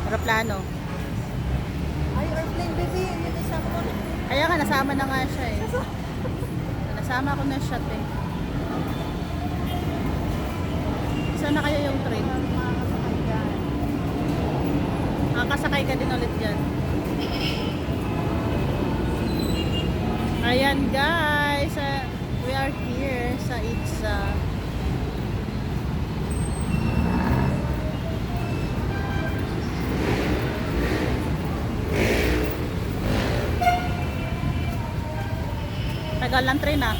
Aeroplano. Ay, airplane baby. Yun isa ko. Kaya nga, nasama na nga siya eh. Nasama ko na siya eh. Saan na kaya yung train? Makakasakay ka din ulit dyan. Ayan guys, we are here sa Itza. Tagal ng train ah.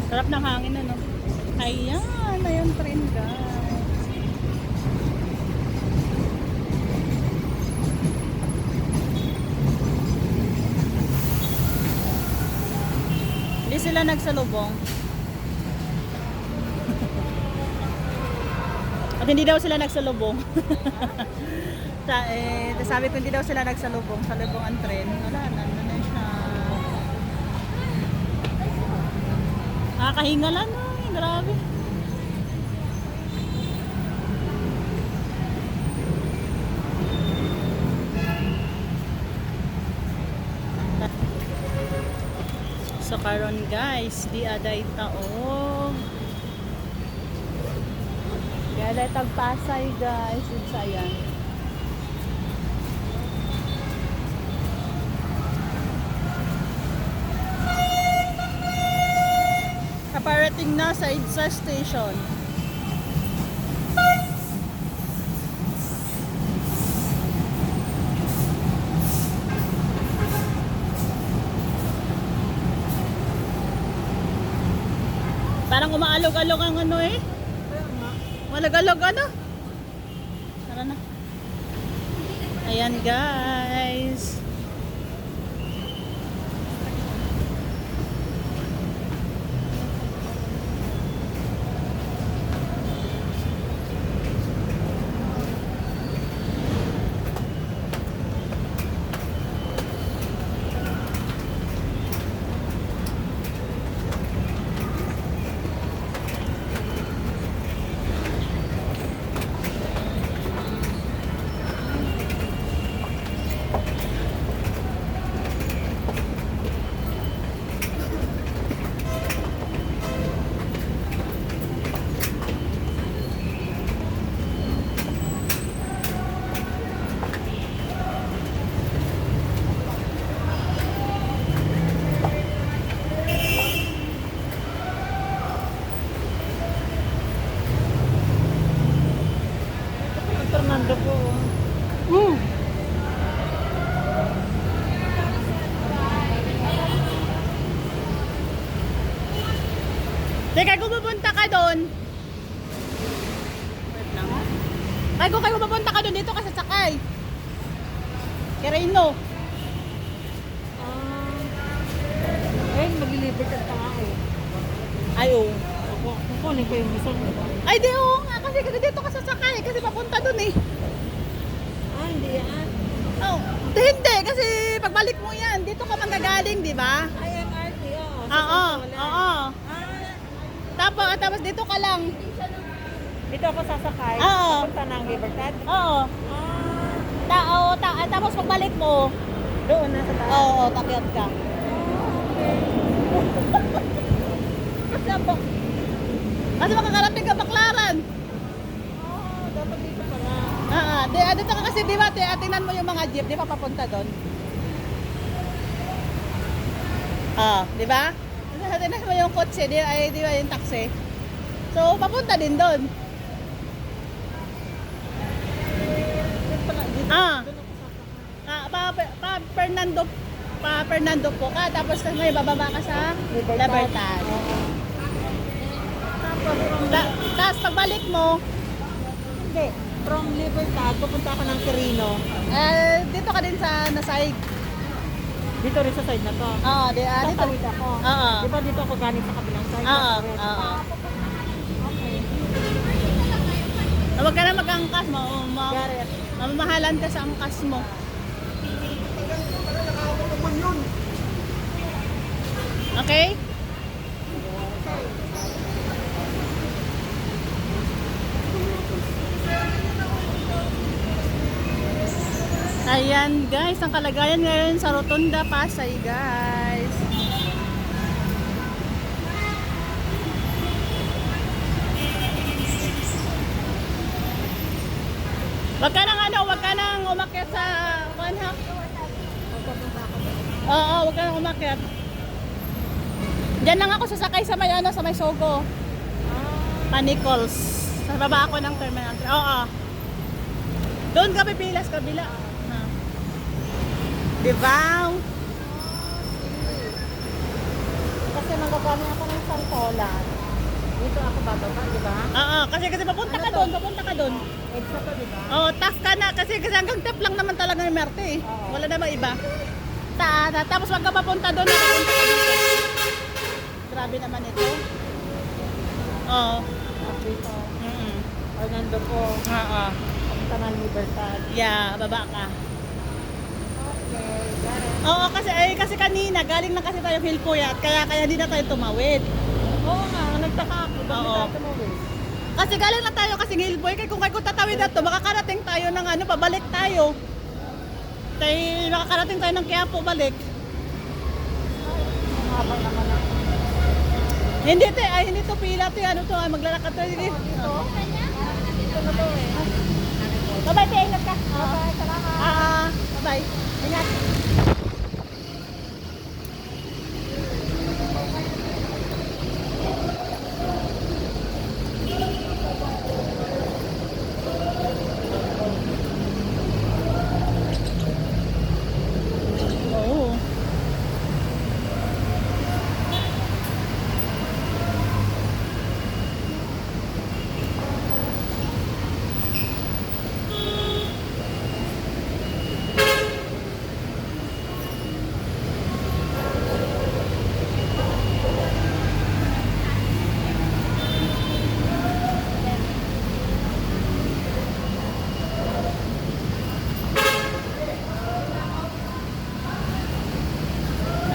Sarap ng hangin ano. Ayan, na yung train guys. Hindi sila nagsalubong. At hindi daw sila nagsalubong. Sabi ko hindi daw sila nagsalubong. Salubong ang train. Wala, nandun na siya. Nakakahinga lang. Ay, grabe. So karon guys, di aday taog. Di aday tagpasay guys, sa ayan. Kaparating na sa Itza Station. Parang umaalog-alog ang ano eh. Malag-alog ano. Tara na. Ayan guys. Fernando po. Teka, kung pupunta ka doon. Wait lang. Ay, kung kayo pupunta ka doon, dito ka sasakay. Kireno. Eh, maglilibertad pa nga eh. Ay, oo. Ako, kukunin ko yung gusto mo. Ay, di oo nga. Kasi dito ka sasakay. Kasi papunta doon eh. Ah, hindi yan. Oh, hindi. Kasi pagbalik mo yan, dito ka manggagaling, di ba? Ay, MRT, oo. Oo, oo. Tapos dito ka lang. Dito ako sasakay. Oo. Papunta ng Libertad. Oo. Tapos pagbalik mo, Doon na sa taas. oo, takyat ka. Kasi makakarating ka Baklaran. Dapat dito pala. Dito ka kasi, di ba, tingnan mo yung mga jeep, di ba, papunta doon? Di ba? Tingnan mo yung kotse, di ba, yung taxi. So, papunta din doon. Fernando po ka, tapos may bababa ka sa Libertad. Tapos pagbalik mo, Hindi. From Libertad, pupunta ako ng Quirino. dito ka din sa Nasay. Dito rin sa side na to. Oo, dito. Tatawid ako. Oo. Di ba dito ako galing sa kabilang side? Oo, Tatawid. oo. Okay. Huwag ka na mag-angkas mo. Gareth. Mamamahalan ka sa angkas mo. Okay? Ayan guys, ang kalagayan ngayon sa Rotunda, Pasay guys. Wag ka nang umakyat sa ha? Oo, wag ka nang umakyat. Diyan lang ako sasakay sa may sa may Sogo. Panicles. Sa baba ako ng terminal. Oo. Doon ka pipila sa kabila. Diba? Kasi manggagaling ako ng Santolan. Dito ako bababa, di ba? Oo, kasi papunta ka doon, papunta ka doon. Extra to, di ba? Oo, tough ka na kasi hanggang tap lang naman talaga ni Merte eh. Oo. Wala na ba iba? Tapos wag ka papunta doon, papunta ka dito. Grabe naman ito. Oo. Dito. Mm. O nando po. Oo. Punta ng Libertad. Yeah, baba ka. Okay, got it. Oo, kasi kanina galing na kasi tayo Hilpuyat, kaya hindi na tayo tumawid. Oo nga, nagtaka ako. Bakit Oo. tayo tumawid? Kasi galing na tayo kasi Hilboy, kaya kung tatawid na to, makakarating tayo ng pabalik tayo. Kaya makakarating tayo ng Quiapo balik. Ang haba naman ako. Hindi to pila to, maglalakad tayo dito. Dito? Dito na to eh. Bye-bye, te, ingat ka. Okay, salamat. Bye-bye. Ingat. Oo.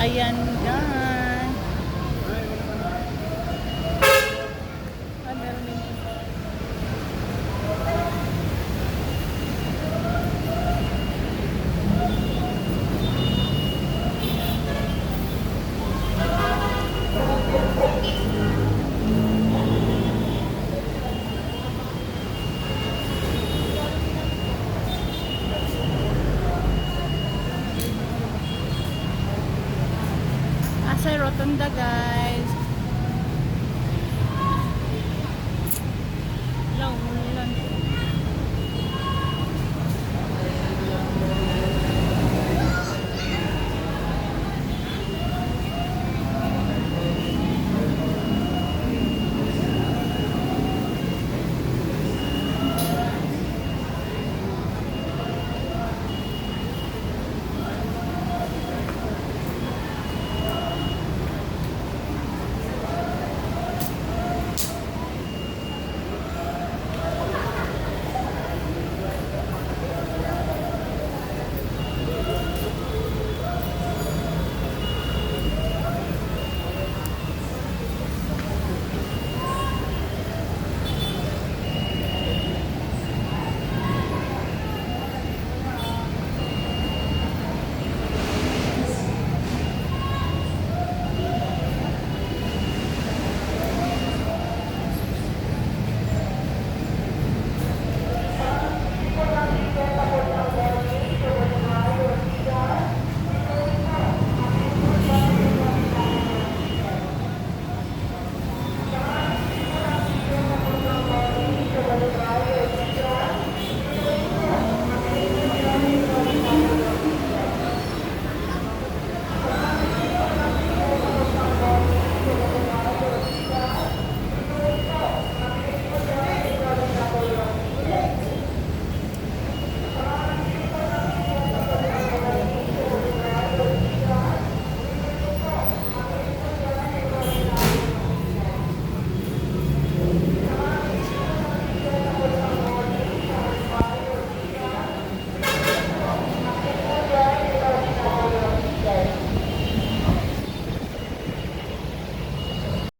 Ayan guys. Meron din. Pasay Rotunda guys.